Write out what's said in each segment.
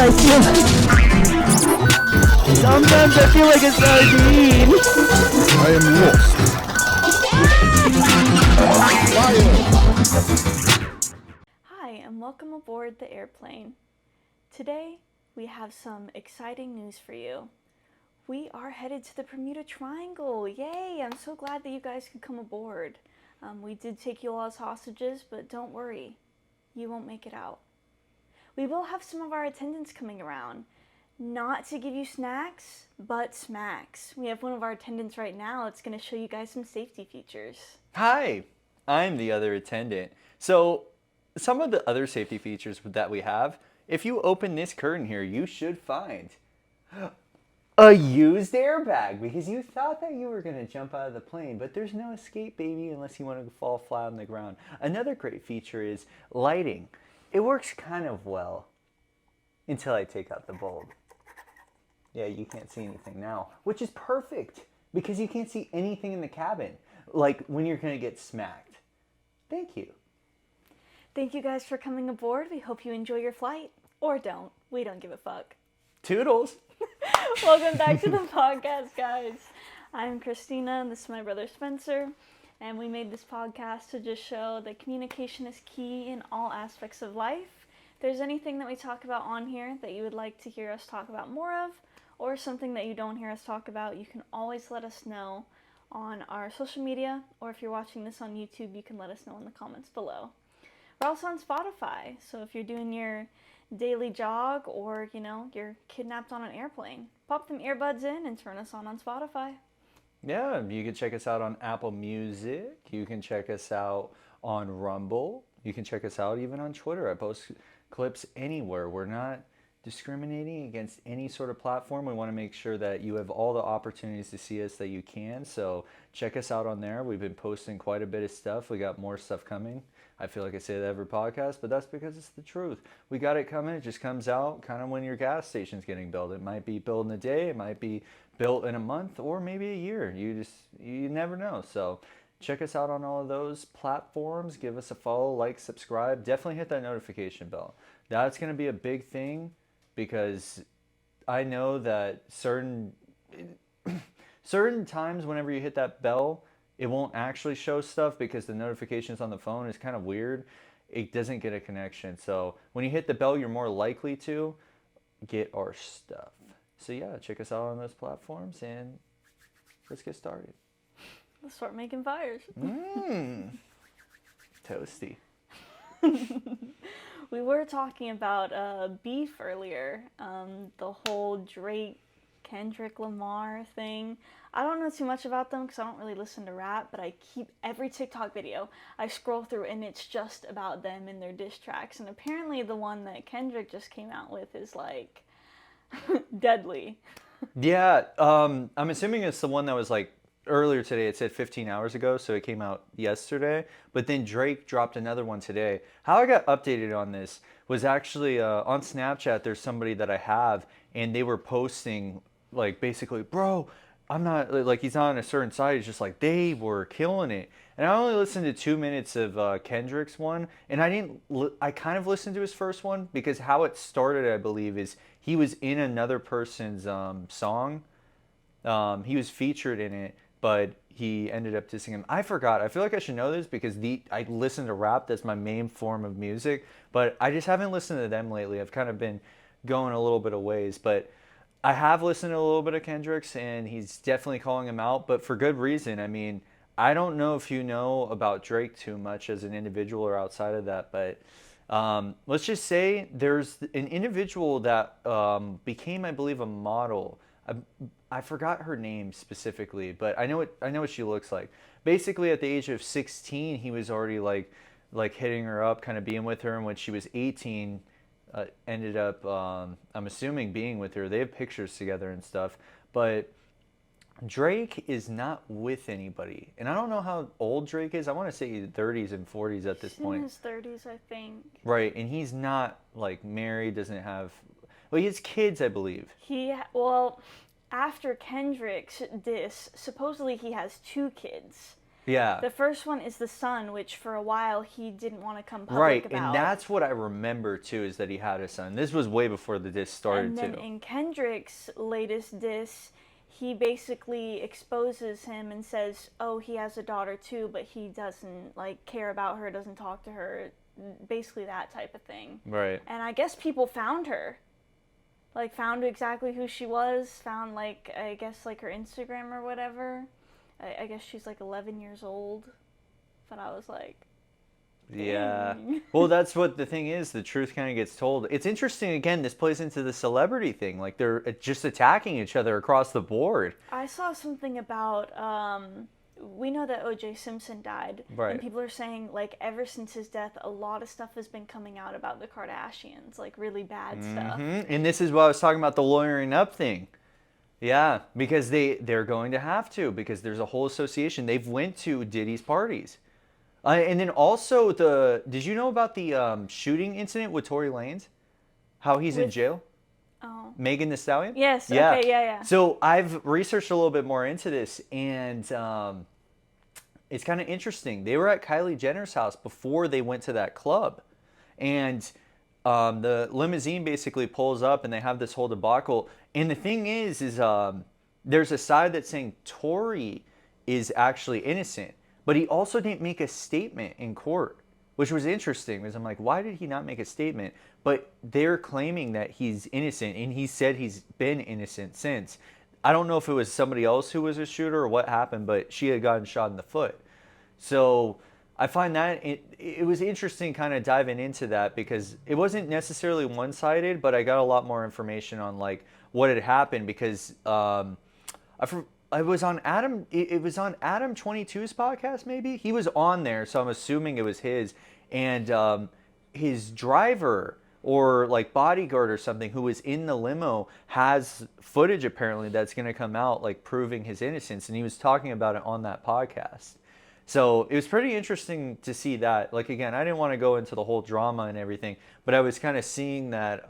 Sometimes I feel like a sardine. I am lost. Hi, and welcome aboard the airplane. Today, we have some exciting news for you. We are headed to the Bermuda Triangle. Yay! I'm so glad that you guys could come aboard. We did take you all as hostages, but don't worry, you won't make it out. We will have some of our attendants coming around. Not to give you snacks, but smacks. We have one of our attendants right now that's going to show you guys some safety features. Hi, I'm the other attendant. So, some of the other safety features that we have, if you open this curtain here, you should find a used airbag, because you thought that you were going to jump out of the plane, but there's no escape, baby, unless you want to fall flat on the ground. Another great feature is lighting. It works kind of well until I take out the bulb. Yeah, you can't see anything now, which is perfect because you can't see anything in the cabin, like when you're going to get smacked. Thank you. Thank you guys for coming aboard. We hope you enjoy your flight. Or don't. We don't give a fuck. Toodles. Welcome back to the podcast, guys. I'm Christina, and this is my brother Spencer. And we made this podcast to just show that communication is key in all aspects of life. If there's anything that we talk about on here that you would like to hear us talk about more of, or something that you don't hear us talk about, you can always let us know on our social media, or if you're watching this on YouTube, you can let us know in the comments below. We're also on Spotify, so if you're doing your daily jog or, you're kidnapped on an airplane, pop them earbuds in and turn us on Spotify. Yeah, you can check us out on Apple Music. You can check us out on Rumble. You can check us out even on Twitter. I post clips anywhere. We're not discriminating against any sort of platform. We want to make sure that you have all the opportunities to see us that you can. So check us out on there. We've been posting quite a bit of stuff. We got more stuff coming. I feel like I say that every podcast, but that's because it's the truth. We got it coming. It just comes out kind of when your gas station's getting built. It might be built in a day. It might be built in a month or maybe a year. You never know. So check us out on all of those platforms. Give us a follow, like, subscribe. Definitely hit that notification bell. That's going to be a big thing because I know that certain times whenever you hit that bell, it won't actually show stuff because the notifications on the phone is kind of weird. It doesn't get a connection. So when you hit the bell, you're more likely to get our stuff. So yeah, check us out on those platforms and let's get started. Let's start making fires. Toasty. We were talking about beef earlier, the whole Drake, Kendrick Lamar thing. I don't know too much about them because I don't really listen to rap, but I keep every TikTok video I scroll through and it's just about them and their diss tracks. And apparently the one that Kendrick just came out with is like deadly. Yeah, I'm assuming it's the one that was like earlier today. It said 15 hours ago, so it came out yesterday. But then Drake dropped another one today. How I got updated on this was actually on Snapchat. There's somebody that I have, and they were posting like basically, bro, I'm not like he's on a certain side. He's just like they were killing it. And I only listened to 2 minutes of Kendrick's one, and I kind of listened to his first one because how it started, I believe, is he was in another person's song. He was featured in it, but he ended up dissing him. I forgot. I feel like I should know this because I listen to rap. That's my main form of music, but I just haven't listened to them lately. I've kind of been going a little bit of ways, but I have listened to a little bit of Kendrick's, and he's definitely calling him out, but for good reason. I mean, I don't know if you know about Drake too much as an individual or outside of that, but let's just say there's an individual that became, I believe, a model. I forgot her name specifically, but I know what she looks like. Basically, at the age of 16, he was already like hitting her up, kind of being with her, and when she was 18, ended up, I'm assuming, being with her. They have pictures together and stuff, but Drake is not with anybody. And I don't know how old Drake is. I want to say he's 30s and 40s at this point. In his 30s, I think. Right, and he's not, like, married, doesn't have... Well, he has kids, I believe. Well, after Kendrick's diss, supposedly he has 2 kids. Yeah. The first one is the son, which for a while he didn't want to come public Right, about. and that's what I remember too, is that he had a son. This was way before the diss started And then too. in Kendrick's latest diss, he basically exposes him and says, oh, he has a daughter too, but he doesn't like care about her, doesn't talk to her, basically that type of thing. Right. And I guess people found her. Like, found exactly who she was, found, like, I guess, like, her Instagram or whatever. I guess she's, like, 11 years old. But I was like, Yeah. dang. Well, that's what the thing is. The truth kind of gets told. It's interesting, again, this plays into the celebrity thing. Like, they're just attacking each other across the board. I saw something about, we know that O.J. Simpson died. Right. And people are saying, like, ever since his death, a lot of stuff has been coming out about the Kardashians. Like, really bad stuff. And this is what I was talking about, the lawyering up thing. Yeah, because they're going to have to, because there's a whole association. They've went to Diddy's parties. And then also, did you know about the shooting incident with Tory Lanez? How he's in jail? Oh. Megan Thee Stallion? Yes, okay, yeah. So I've researched a little bit more into this, and it's kind of interesting. They were at Kylie Jenner's house before they went to that club. And the limousine basically pulls up, and they have this whole debacle. And the thing is there's a side that's saying Tory is actually innocent. But he also didn't make a statement in court, which was interesting because I'm like, why did he not make a statement? But they're claiming that he's innocent, and he said he's been innocent since. I don't know if it was somebody else who was a shooter or what happened, but she had gotten shot in the foot. So I find that it was interesting kind of diving into that, because it wasn't necessarily one-sided, but I got a lot more information on like what had happened, because it was on Adam 22's podcast, maybe. He was on there, so I'm assuming it was his. And his driver or like bodyguard or something who was in the limo has footage apparently that's going to come out like proving his innocence, and he was talking about it on that podcast. So it was pretty interesting to see that. Like, again, I didn't want to go into the whole drama and everything, but I was kind of seeing that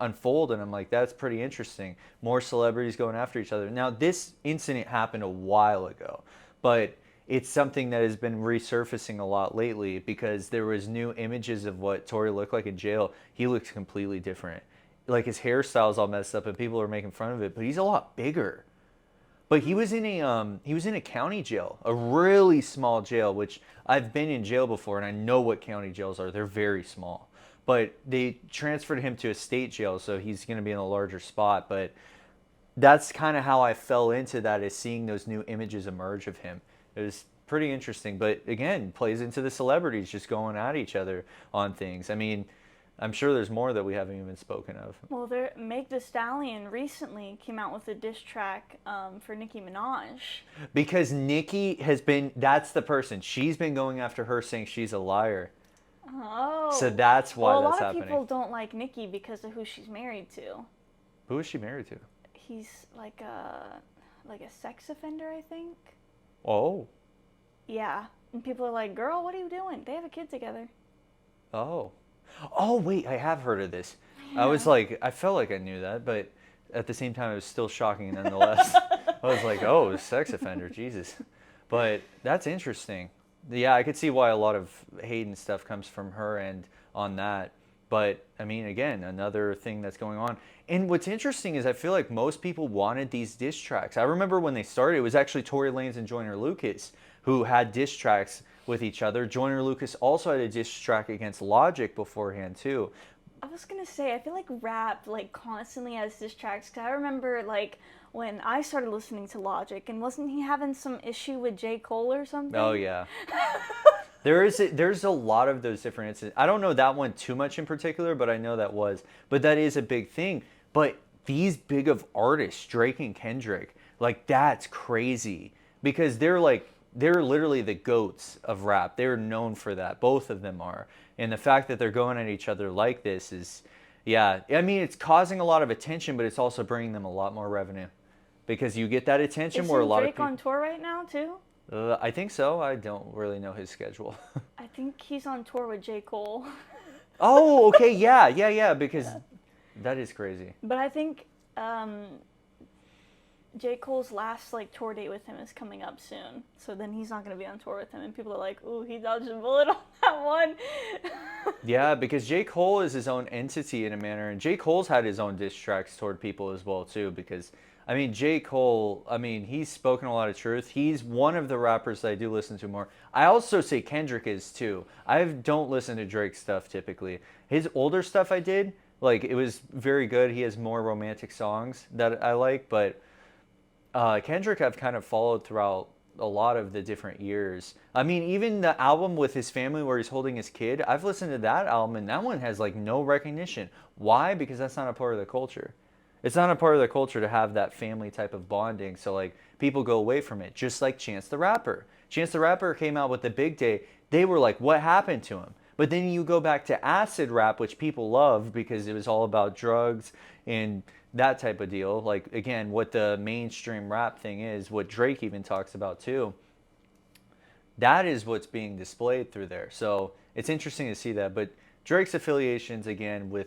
unfold, and I'm like, that's pretty interesting. More celebrities going after each other. Now, this incident happened a while ago, but it's something that has been resurfacing a lot lately, because there was new images of what Tory looked like in jail. He looked completely different. Like, his hairstyle's all messed up, and people are making fun of it, but he's a lot bigger. But he was in a county jail, a really small jail, which I've been in jail before, and I know what county jails are. They're very small. But they transferred him to a state jail, so he's going to be in a larger spot. But that's kind of how I fell into that, is seeing those new images emerge of him. It was pretty interesting. But again, plays into the celebrities just going at each other on things. I mean, I'm sure there's more that we haven't even spoken of. Well, Meg Thee Stallion recently came out with a diss track for Nicki Minaj. Because Nicki that's the person. She's been going after her, saying she's a liar. Oh. So that's why that's happening. Well, a lot of people don't like Nicki because of who she's married to. Who is she married to? He's like a sex offender, I think. Oh. Yeah. And people are like, girl, what are you doing? They have a kid together. Oh. Oh, wait, I have heard of this. Yeah. I felt like I knew that, but at the same time, it was still shocking nonetheless. I was like, oh, sex offender, Jesus. But that's interesting. Yeah, I could see why a lot of hate and stuff comes from her end on that. But, I mean, again, another thing that's going on. And what's interesting is I feel like most people wanted these diss tracks. I remember when they started, it was actually Tory Lanez and Joyner Lucas who had diss tracks with each other. Joyner Lucas also had a diss track against Logic beforehand, too. I was going to say, I feel like rap, like, constantly has diss tracks. Because I remember, like, when I started listening to Logic, and wasn't he having some issue with J. Cole or something? Oh, yeah. There's a lot of those different incidents. I don't know that one too much in particular, but I know that was. But that is a big thing. But these big of artists, Drake and Kendrick, like, that's crazy. Because they're literally the GOATs of rap. They're known for that. Both of them are. And the fact that they're going at each other like this is, yeah. I mean, it's causing a lot of attention, but it's also bringing them a lot more revenue. Because you get that attention where a lot of people... Drake on tour right now, too? I think so. I don't really know his schedule. I think he's on tour with J. Cole. Oh, okay. Yeah. Because that is crazy. But I think J. Cole's last like tour date with him is coming up soon, so then he's not gonna be on tour with him, and people are like, "Ooh, he dodged a bullet on that one." Yeah, because J. Cole is his own entity in a manner, and J. Cole's had his own diss tracks toward people as well too. Because I mean, J. Cole, I mean, he's spoken a lot of truth. He's one of the rappers that I do listen to more. I also say Kendrick is too. I don't listen to Drake stuff typically. His older stuff I did, like it was very good. He has more romantic songs that I like, but Kendrick I've kind of followed throughout a lot of the different years. I mean, even the album with his family where he's holding his kid, I've listened to that album and that one has like no recognition. Why? Because that's not a part of the culture. It's not a part of the culture to have that family type of bonding. So like people go away from it. Just like Chance the Rapper. Chance the Rapper came out with The Big Day. They were like, what happened to him? But then you go back to acid rap, which people love because it was all about drugs and that type of deal. Like, again, what the mainstream rap thing is, what Drake even talks about too. That is what's being displayed through there. So it's interesting to see that. But Drake's affiliations, again, with,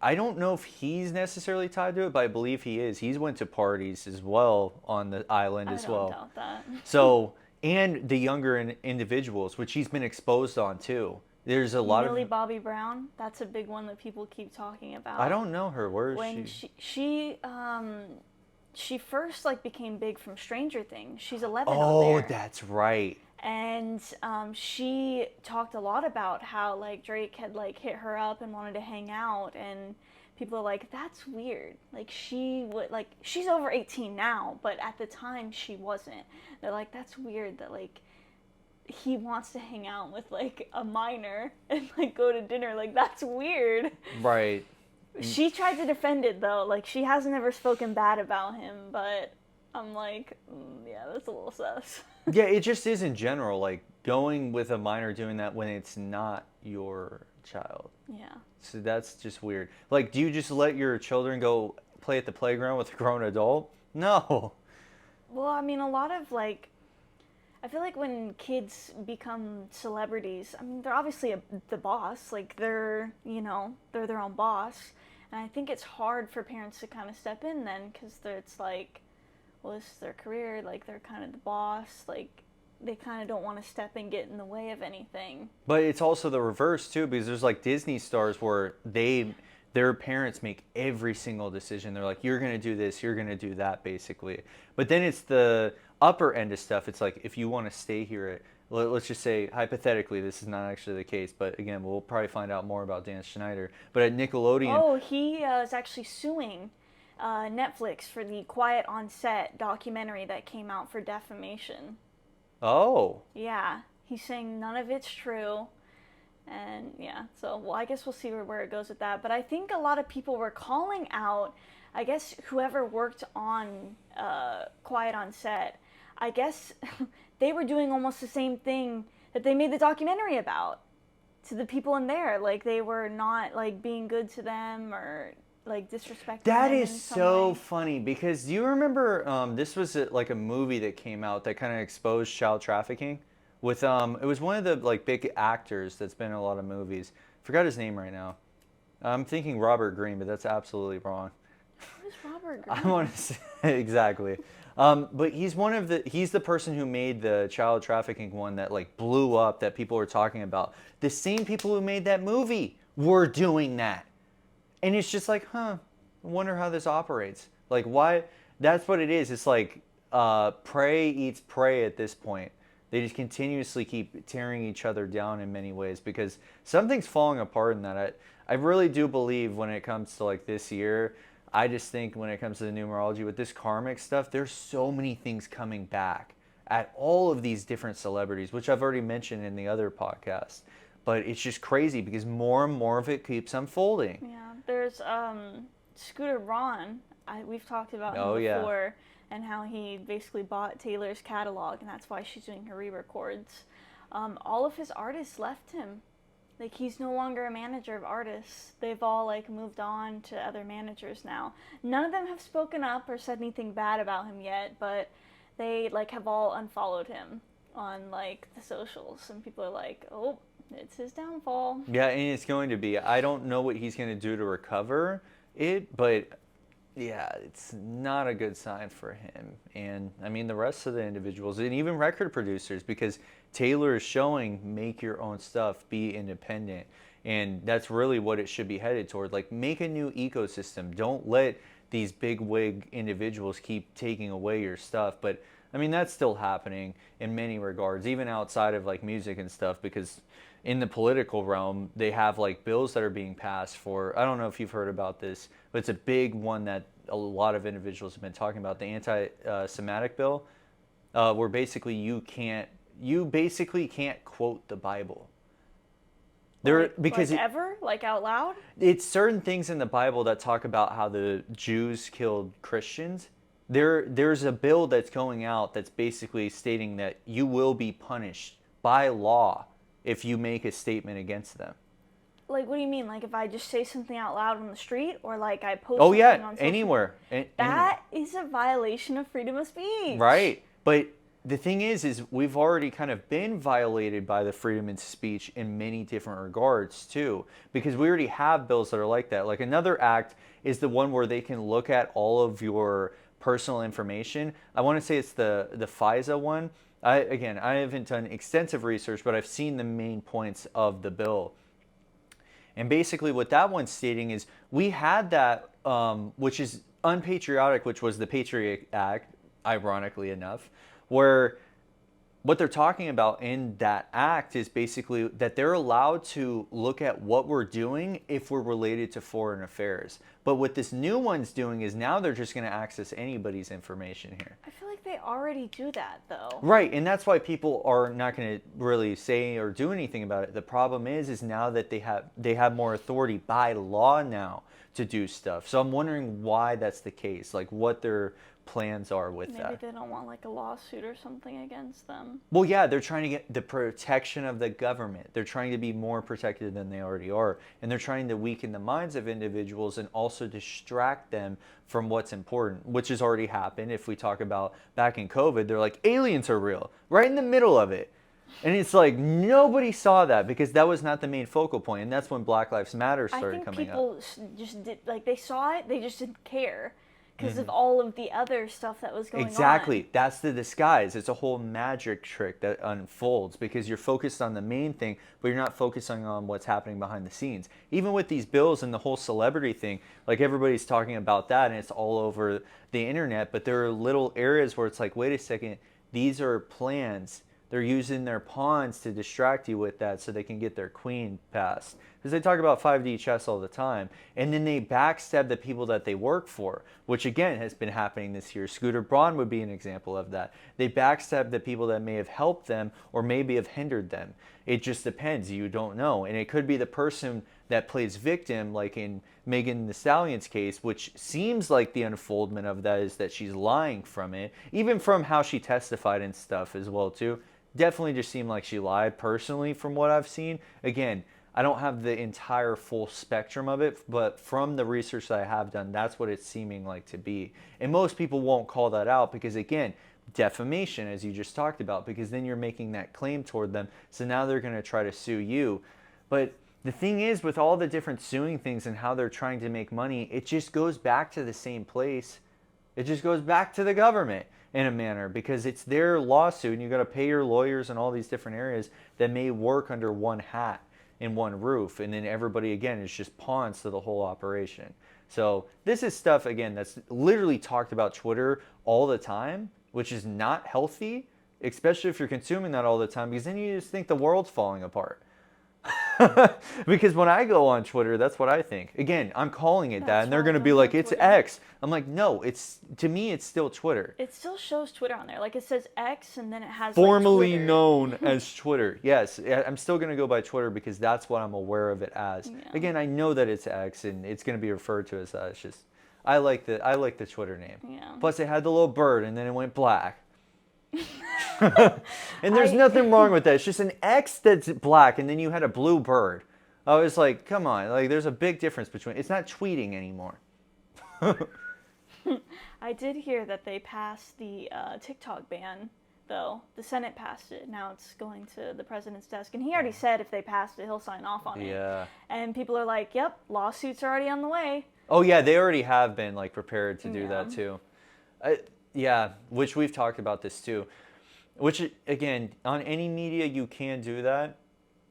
I don't know if he's necessarily tied to it, but I believe he is. He's went to parties as well on the island as well. I don't doubt that. So, and the younger individuals, which he's been exposed on too. There's a lot Millie of Bobby Brown. That's a big one that people keep talking about. I don't know her. Where is when she first like became big from Stranger Things. She's 11 on Oh, there. that's right. And she talked a lot about how like Drake had like hit her up and wanted to hang out, and people are like, that's weird. Like she's over 18 now, but at the time she wasn't. They're like, that's weird that like he wants to hang out with like a minor and like go to dinner. Like that's weird. Right. She tried to defend it though. Like she hasn't ever spoken bad about him, but I'm like, yeah, that's a little sus. Yeah, it just is in general, like going with a minor doing that when it's not your child. Yeah. So that's just weird. Like, do you just let your children go play at the playground with a grown adult? No. Well, I mean, a lot of like, I feel like when kids become celebrities, I mean, they're obviously the boss. Like they're their own boss. And I think it's hard for parents to kind of step in then, because it's like, well, this is their career. Like they're kind of the boss. Like they kind of don't want to step and get in the way of anything. But it's also the reverse too, because there's like Disney stars where their parents make every single decision. They're like, you're gonna do this, you're gonna do that, basically. But then it's the upper end of stuff. It's like, if you want to stay here, let's just say hypothetically, this is not actually the case, but again, we'll probably find out more about Dan Schneider. But at Nickelodeon, Oh, he is actually suing Netflix for the Quiet on Set documentary that came out for defamation. oh, Yeah, he's saying none of it's true. And yeah, so well, I guess we'll see where it goes with that. But I think a lot of people were calling out, I guess, whoever worked on Quiet on Set. I guess they were doing almost the same thing that they made the documentary about to the people in there. Like they were not like being good to them or like disrespecting that them is in some so way. funny, because do you remember this was like a movie that came out that kind of exposed child trafficking with it was one of the like big actors that's been in a lot of movies. Forgot his name right now. I'm thinking Robert Greene, but that's absolutely wrong. Who's Robert Greene? I want to say exactly. But he's the person who made the child trafficking one that like blew up, that people were talking about. The same people who made that movie were doing that. And it's just like, I wonder how this operates. Like, why? That's what it is. It's like prey eats prey at this point. They just continuously keep tearing each other down in many ways, because something's falling apart in that. I really do believe when it comes to like this year, I just think when it comes to the numerology with this karmic stuff, there's so many things coming back at all of these different celebrities, which I've already mentioned in the other podcast. But it's just crazy because more and more of it keeps unfolding. Yeah, there's Scooter Braun. We've talked about him Oh, yeah. before, and how he basically bought Taylor's catalog, and that's why she's doing her re-records. All of his artists left him. Like, he's no longer a manager of artists. They've all like moved on to other managers now. None of them have spoken up or said anything bad about him yet, but they like have all unfollowed him on like the socials, and people are like, oh, it's his downfall. Yeah, and it's going to be. I don't know what he's going to do to recover it, but Yeah, it's not a good sign for him. And I mean, the rest of the individuals, and even record producers, because Taylor is showing make your own stuff, be independent. And that's really what it should be headed toward. Like, make a new ecosystem. Don't let these big wig individuals keep taking away your stuff. But I mean, that's still happening in many regards, even outside of like music and stuff, because in the political realm, they have like bills that are being passed for, I don't know if you've heard about this, but it's a big one that a lot of individuals have been talking about, the anti-Semitic bill, where basically you basically can't quote the Bible. Because ever? Like out loud? It's certain things in the Bible that talk about how the Jews killed Christians. There's a bill that's going out that's basically stating that you will be punished by law if you make a statement against them. Like, what do you mean? Like, if I just say something out loud on the street, or like I post Oh something yeah, on social anywhere. That is a violation of freedom of speech. Right. But the thing is we've already kind of been violated by the freedom of speech in many different regards too, because we already have bills that are like that. Like, another act is the one where they can look at all of your personal information. I want to say it's the FISA one. I haven't done extensive research, but I've seen the main points of the bill. And basically what that one's stating is we had that, which is unpatriotic, which was the Patriot Act, ironically enough, where what they're talking about in that act is basically that they're allowed to look at what we're doing if we're related to foreign affairs. But what this new one's doing is now they're just going to access anybody's information here. I feel like they already do that, though. Right, and that's why people are not going to really say or do anything about it. The problem is now that they have more authority by law now to do stuff. So I'm wondering why that's the case, like what their plans are with that. Maybe they don't want like a lawsuit or something against them. Well, yeah, they're trying to get the protection of the government. They're trying to be more protected than they already are. And they're trying to weaken the minds of individuals and also distract them from what's important, which has already happened. If we talk about back in COVID, they're like, aliens are real, right in the middle of it. And it's like nobody saw that because that was not the main focal point. And that's when Black Lives Matter started coming up. I think people just did, like, they saw it, they just didn't care. Because of all of the other stuff that was going on. Exactly. That's the disguise. It's a whole magic trick that unfolds because you're focused on the main thing, but you're not focusing on what's happening behind the scenes. Even with these bills and the whole celebrity thing, like everybody's talking about that and it's all over the internet, but there are little areas where it's like, wait a second, these are plans. They're using their pawns to distract you with that so they can get their queen passed. Because they talk about 5D chess all the time. And then they backstab the people that they work for, which again has been happening this year. Scooter Braun would be an example of that. They backstab the people that may have helped them or maybe have hindered them. It just depends. You don't know. And it could be the person that plays victim, like in Megan Thee Stallion's case, which seems like the unfoldment of that is that she's lying from it, even from how she testified and stuff as well too. Definitely just seemed like she lied personally from what I've seen. Again, I don't have the entire full spectrum of it, but from the research that I have done, that's what it's seeming like to be. And most people won't call that out because, again, defamation, as you just talked about, because then you're making that claim toward them. So now they're going to try to sue you. But the thing is, with all the different suing things and how they're trying to make money, it just goes back to the same place. It just goes back to the government in a manner because it's their lawsuit and you got to pay your lawyers in all these different areas that may work under one hat in one roof, and then everybody again is just pawns to the whole operation. So this is stuff again that's literally talked about Twitter all the time, which is not healthy, especially if you're consuming that all the time, because then you just think the world's falling apart. Because when I go on Twitter, that's what I think. Again, I'm calling it that, and they're going to be like, it's X. I'm like, no, to me, it's still Twitter. It still shows Twitter on there. Like, it says X, and then it has formerly like, known as Twitter. Yes, I'm still going to go by Twitter because that's what I'm aware of it as. Yeah. Again, I know that it's X, and it's going to be referred to as that. It's just, I like the Twitter name. Yeah. Plus, it had the little bird, and then it went black. And there's nothing wrong with that. It's just an X that's black and then you had a blue bird. I was like, come on, like there's a big difference between, it's not tweeting anymore. I did hear that they passed the TikTok ban, though. The Senate passed it. Now it's going to the president's desk. And he already said if they passed it, he'll sign off on it. Yeah. And people are like, yep, lawsuits are already on the way. Oh yeah, they already have been like prepared to do that Yeah. too. Yeah, which we've talked about this too. Which again, on any media you can do that.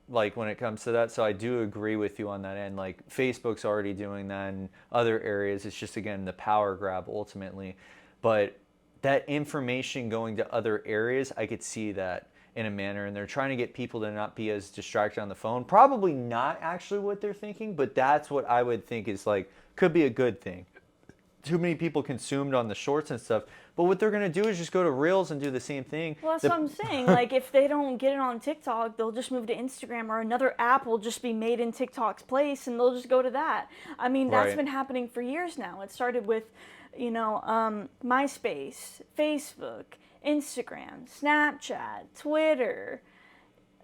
Like when it comes to that, so I do agree with you on that end. Like Facebook's already doing that in other areas. It's just again the power grab ultimately, but that information going to other areas, I could see that in a manner, and they're trying to get people to not be as distracted on the phone. Probably not actually what they're thinking, but that's what I would think is like could be a good thing. Too many people consumed on the shorts and stuff. But what they're gonna do is just go to Reels and do the same thing. Well, that's what I'm saying. Like, if they don't get it on TikTok, they'll just move to Instagram, or another app will just be made in TikTok's place, and they'll just go to that. I mean, that's Right. been happening for years now. It started with, MySpace, Facebook, Instagram, Snapchat, Twitter.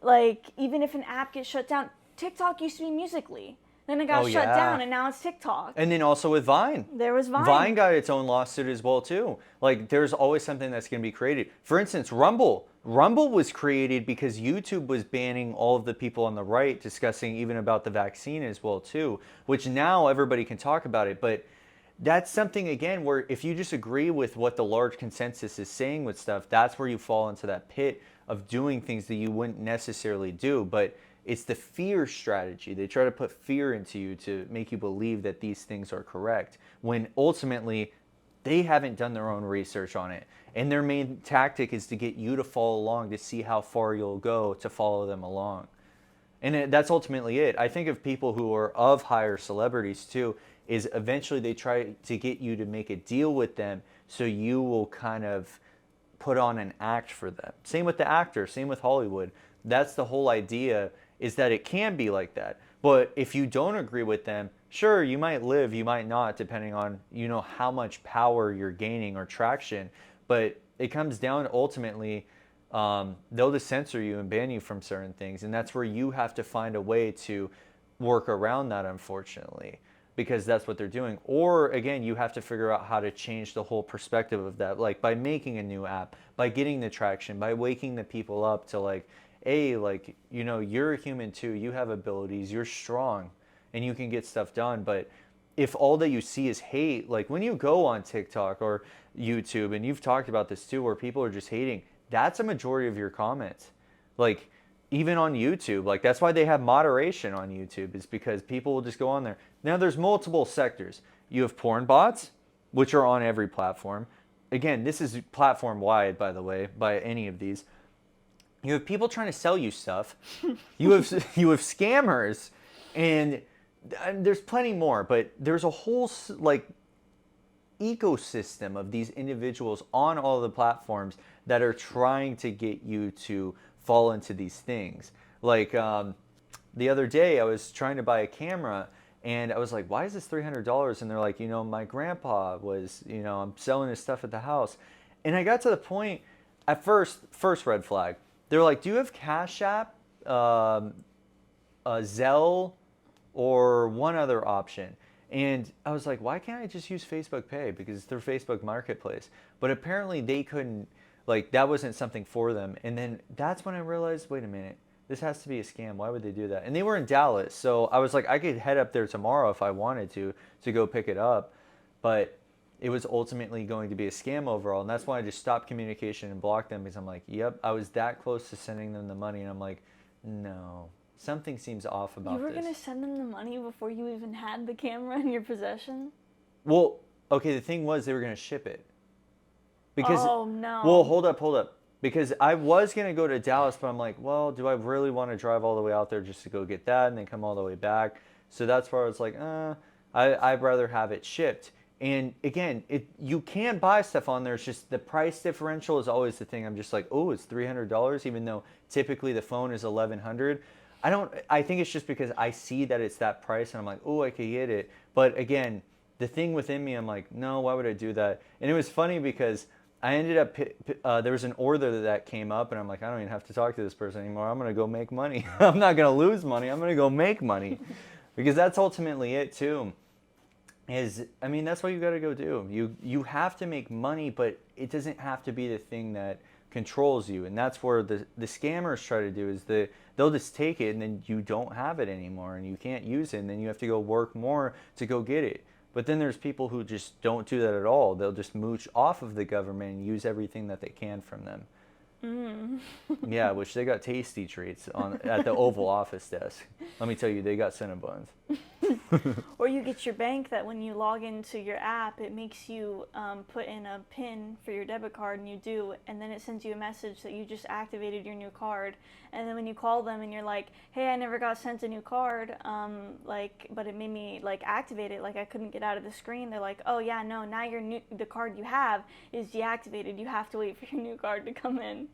Like, even if an app gets shut down, TikTok used to be Musical.ly. Then it got Oh, shut yeah. down, and now it's TikTok. And then also with Vine. There was Vine. Vine got its own lawsuit as well too. Like there's always something that's going to be created. For instance, Rumble. Rumble was created because YouTube was banning all of the people on the right discussing even about the vaccine as well too, which now everybody can talk about it, but that's something again where if you just agree with what the large consensus is saying with stuff, that's where you fall into that pit of doing things that you wouldn't necessarily do. But it's the fear strategy. They try to put fear into you to make you believe that these things are correct when ultimately they haven't done their own research on it. And their main tactic is to get you to follow along to see how far you'll go to follow them along. And that's ultimately it. I think of people who are of higher celebrities too, is eventually they try to get you to make a deal with them so you will kind of put on an act for them. Same with the actor, same with Hollywood. That's the whole idea, is that it can be like that. But if you don't agree with them, sure, you might live, you might not, depending on how much power you're gaining or traction. But it comes down to ultimately, they'll just censor you and ban you from certain things, and that's where you have to find a way to work around that, unfortunately, because that's what they're doing. Or again, you have to figure out how to change the whole perspective of that, like by making a new app, by getting the traction, by waking the people up to like, hey, like, you're a human too. You have abilities. You're strong, and you can get stuff done. But if all that you see is hate, like when you go on TikTok or YouTube, and you've talked about this too, where people are just hating, that's a majority of your comments. Like even on YouTube, like that's why they have moderation on YouTube, is because people will just go on there. Now there's multiple sectors. You have porn bots, which are on every platform. Again, this is platform wide, by the way, by any of these. You have people trying to sell you stuff. You have scammers, and there's plenty more. But there's a whole like ecosystem of these individuals on all the platforms that are trying to get you to fall into these things. Like the other day, I was trying to buy a camera, and I was like, "Why is this $300?" And they're like, "My grandpa was, I'm selling his stuff at the house," and I got to the point. At first red flag. They're like, do you have Cash App, Zelle, or one other option? And I was like, why can't I just use Facebook Pay? Because it's their Facebook Marketplace. But apparently they couldn't, like that wasn't something for them. And then that's when I realized, wait a minute, this has to be a scam. Why would they do that? And they were in Dallas. So I was like, I could head up there tomorrow if I wanted to go pick it up. But it was ultimately going to be a scam overall, and that's why I just stopped communication and blocked them, because I'm like, yep, I was that close to sending them the money, and I'm like, no, something seems off about this. You were going to send them the money before you even had the camera in your possession? Well, okay, the thing was they were going to ship it. Because, oh, no. Well, hold up. Because I was going to go to Dallas, but I'm like, well, do I really want to drive all the way out there just to go get that and then come all the way back? So that's where I was like, I'd rather have it shipped. And again, you can buy stuff on there. It's just the price differential is always the thing. I'm just like, oh, it's $300, even though typically the phone is $1,100. I think it's just because I see that it's that price, and I'm like, oh, I could get it. But again, the thing within me, I'm like, no, why would I do that? And it was funny because I ended up, there was an order that came up, and I'm like, I don't even have to talk to this person anymore. I'm going to go make money. I'm not going to lose money. I'm going to go make money, because that's ultimately it too. That's what you got to go do. You have to make money, but it doesn't have to be the thing that controls you. And that's where the scammers try to do, is they'll just take it, and then you don't have it anymore, and you can't use it, and then you have to go work more to go get it. But then there's people who just don't do that at all. They'll just mooch off of the government and use everything that they can from them. Yeah, which they got tasty treats at the Oval Office desk. Let me tell you, they got Cinnabons. Or you get your bank that when you log into your app, it makes you put in a PIN for your debit card, and you do, and then it sends you a message that you just activated your new card. And then when you call them and you're like, hey, I never got sent a new card, but it made me activate it, I couldn't get out of the screen. They're like, oh yeah, no, now the card you have is deactivated. You have to wait for your new card to come in.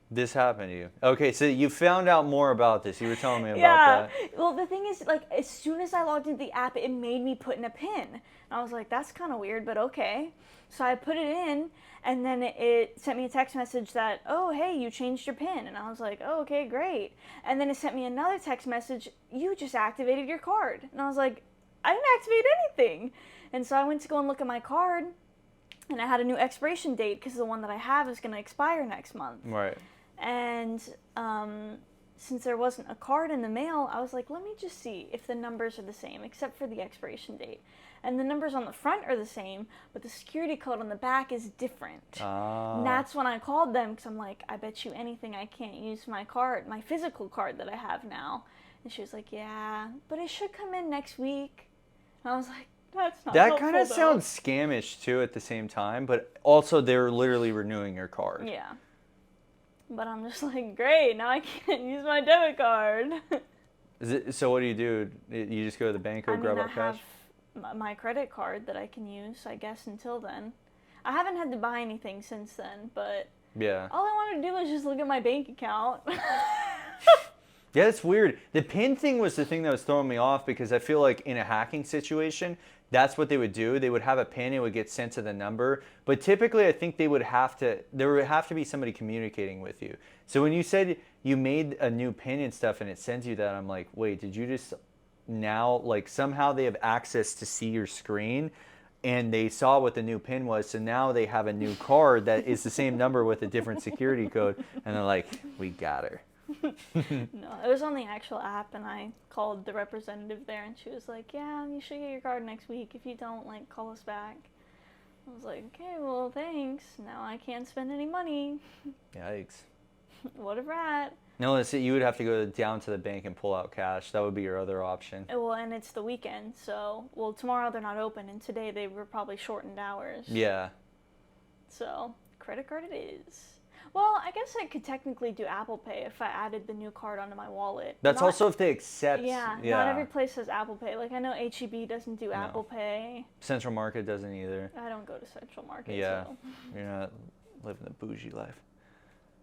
This happened to you. Okay, so you found out more about this. You were telling me about that. Well, the thing is, as soon as I logged into the app, it made me put in a PIN. And I was like, that's kind of weird, but okay. So I put it in, and then it sent me a text message that, oh, hey, you changed your PIN. And I was like, oh, okay, great. And then it sent me another text message, you just activated your card. And I was like, I didn't activate anything. And so I went to go and look at my card, and I had a new expiration date because the one that I have is going to expire next month. Right. And since there wasn't a card in the mail, I was like, let me just see if the numbers are the same, except for the expiration date. And the numbers on the front are the same, but the security code on the back is different. And that's when I called them, because I'm like, I bet you anything I can't use my card, my physical card that I have now. And she was like, yeah, but it should come in next week. And I was like, that's not helpful, that kind of sounds scamish, too, at the same time, but also they're literally renewing your card. Yeah. But I'm just like, great, now I can't use my debit card. So what do? You just go to the bank or grab out cash? I have my credit card that I can use, I guess, until then. I haven't had to buy anything since then, but yeah. All I wanted to do was just look at my bank account. Yeah, it's weird. The PIN thing was the thing that was throwing me off, because I feel like in a hacking situation, that's what they would do. They would have a PIN, it would get sent to the number. But typically, I think there would have to be somebody communicating with you. So when you said you made a new PIN and stuff and it sends you that, I'm like, wait, did you just now, somehow they have access to see your screen and they saw what the new PIN was, so now they have a new card that is the same number with a different security code, and they're like, we got her. No, it was on the actual app, and I called the representative there, and she was like, yeah, you should get your card next week. If you don't, call us back. I was like, okay, well, thanks. Now I can't spend any money. Yikes. What a rat. No, you would have to go down to the bank and pull out cash. That would be your other option. Well, and it's the weekend, so, tomorrow they're not open, and today they were probably shortened hours. Yeah. So, credit card it is. Well, I guess I could technically do Apple Pay if I added the new card onto my wallet. That's also if they accept. Yeah, not every place has Apple Pay. I know H-E-B doesn't do Apple Pay. Central Market doesn't either. I don't go to Central Market. Yeah, so. You're not living the bougie life.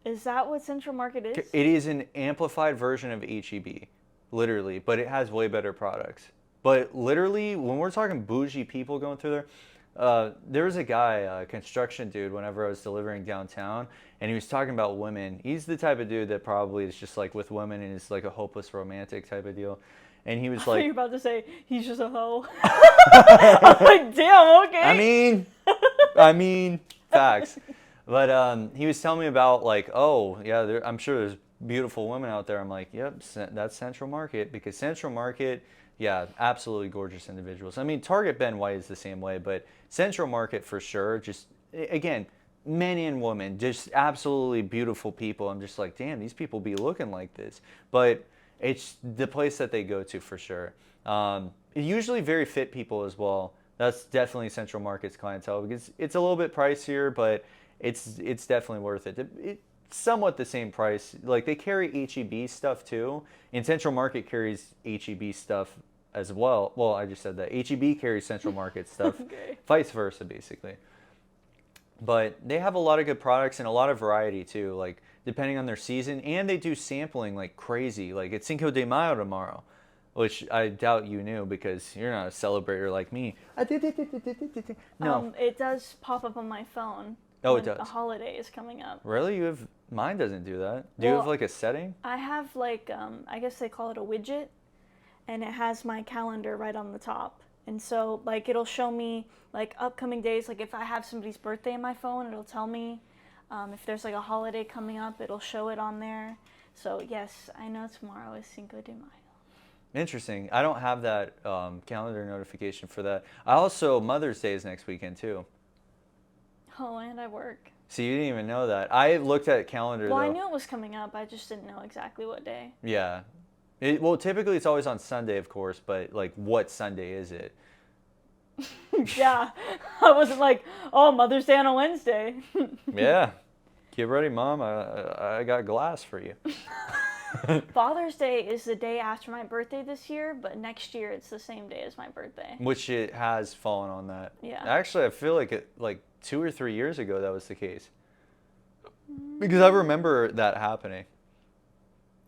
Is that what Central Market is? It is an amplified version of H-E-B, literally, but it has way better products. But literally, when we're talking bougie people going through there, there was a guy, a construction dude, whenever I was delivering downtown, and he was talking about women. He's the type of dude that probably is just with women and is a hopeless romantic type of deal. And he was like, you're about to say he's just a hoe. I'm like, damn, okay. I mean, facts. But he was telling me about oh yeah, I'm sure there's beautiful women out there. I'm like, yep, that's Central Market, because Central Market, yeah, absolutely gorgeous individuals. I mean, Target Ben White is the same way, but Central Market for sure. Just again, men and women, just absolutely beautiful people. I'm just like, damn, these people be looking like this. But it's the place that they go to for sure. Usually very fit people as well. That's definitely Central Market's clientele, because it's a little bit pricier, but it's definitely worth it. It's somewhat the same price. They carry H-E-B stuff too, and Central Market carries H-E-B stuff as well. Well, I just said that. H-E-B carries Central Market stuff, okay. Vice versa, basically. But they have a lot of good products and a lot of variety too, depending on their season, and they do sampling like crazy. It's Cinco de Mayo tomorrow, which I doubt you knew because you're not a celebrator like me. No. It does pop up on my phone. Oh, it does. A holiday is coming up. Really? Mine doesn't do that. Do you have a setting? I have I guess they call it a widget, and it has my calendar right on the top. And so it'll show me upcoming days. If I have somebody's birthday in my phone, it'll tell me. If there's a holiday coming up, it'll show it on there. So yes, I know tomorrow is Cinco de Mayo. Interesting. I don't have that calendar notification for that. I also, Mother's Day is next weekend too. Oh, and I work. So you didn't even know that. I looked at calendar Well, though. I knew it was coming up. I just didn't know exactly what day. Yeah. Well, typically it's always on Sunday, of course, but like what Sunday is it? Yeah. I wasn't like, oh, Mother's Day on a Wednesday. Yeah. Get ready, Mom. I got glass for you. Father's Day is the day after my birthday this year, but next year it's the same day as my birthday. Which it has fallen on that. Yeah. Actually, I feel like 2 or 3 years ago that was the case. Because I remember that happening.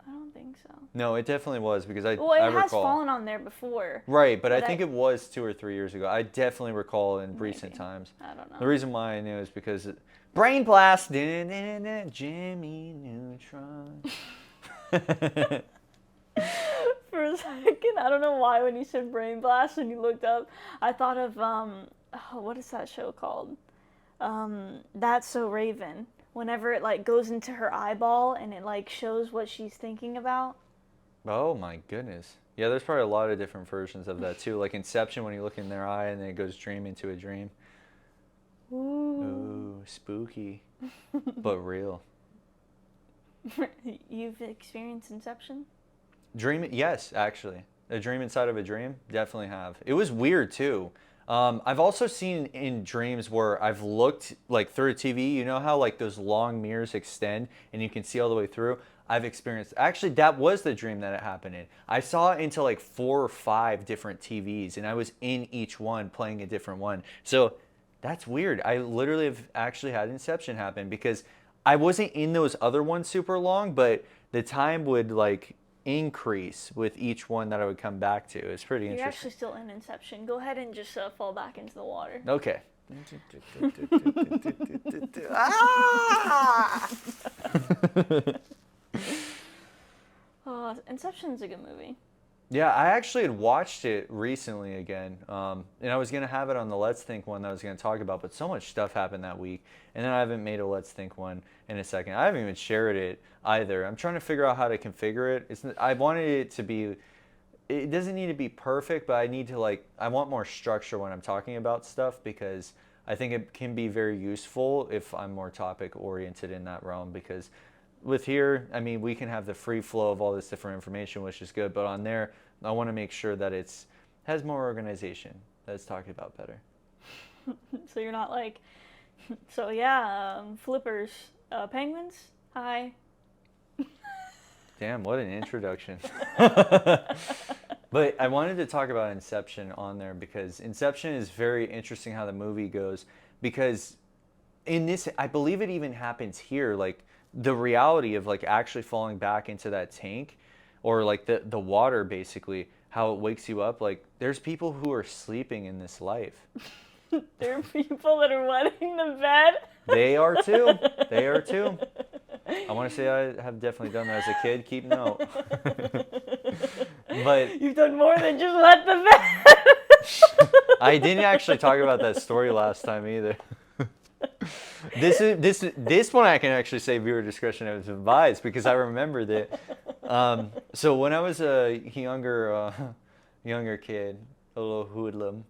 I don't think so. No, it definitely was because I Well, it has recall. fallen on there before. Right, but I think it was 2 or 3 years ago. I definitely recall in recent Maybe. times. I don't know. The reason why I knew is because Brain Blast, Jimmy Neutron. For a second, I don't know why when you said Brain Blast and you looked up, I thought of what is that show called? That's So Raven. Whenever it like goes into her eyeball and it like shows what she's thinking about. Oh my goodness. Yeah, there's probably a lot of different versions of that too. Like Inception when you look in their eye and then it goes dream into a dream. Ooh, spooky. But real. You've experienced Inception? Dream, yes, actually. A dream inside of a dream, definitely have. It was weird too. I've also seen in dreams where I've looked like through a TV, you know how like those long mirrors extend and you can see all the way through? I've experienced, actually that was the dream that it happened in. I saw into like 4 or 5 different TVs and I was in each one playing a different one. So that's weird. I literally have actually had Inception happen because I wasn't in those other ones super long, but the time would like increase with each one that I would come back to. It's pretty You're interesting. actually still in Inception. Go ahead and just fall back into the water. Okay. Inception's a good movie. Yeah, I actually had watched it recently again, and I was going to have it on the Let's Think one that I was going to talk about, but so much stuff happened that week, and then I haven't made a Let's Think one in a second. I haven't even shared it either. I'm trying to figure out how to configure it. I wanted it to be, it doesn't need to be perfect, but I need to I want more structure when I'm talking about stuff because I think it can be very useful if I'm more topic oriented in that realm because with here, I mean, we can have the free flow of all this different information, which is good. But on there, I want to make sure that has more organization. That's talking about better. So you're not like, so yeah, flippers, penguins, hi. Damn, what an introduction. But I wanted to talk about Inception on there because Inception is very interesting how the movie goes because in this, I believe it even happens here, like the reality of like actually falling back into that tank or like the water basically, how it wakes you up. Like there's people who are sleeping in this life. There are people that are wetting the bed. They are too. They are too. I want to say I have definitely done that as a kid. Keep note. But You've done more than just wet the bed. I didn't actually talk about that story last time either. This one I can actually say viewer discretion is advised because I remembered it. So when I was a younger kid, a little hoodlum,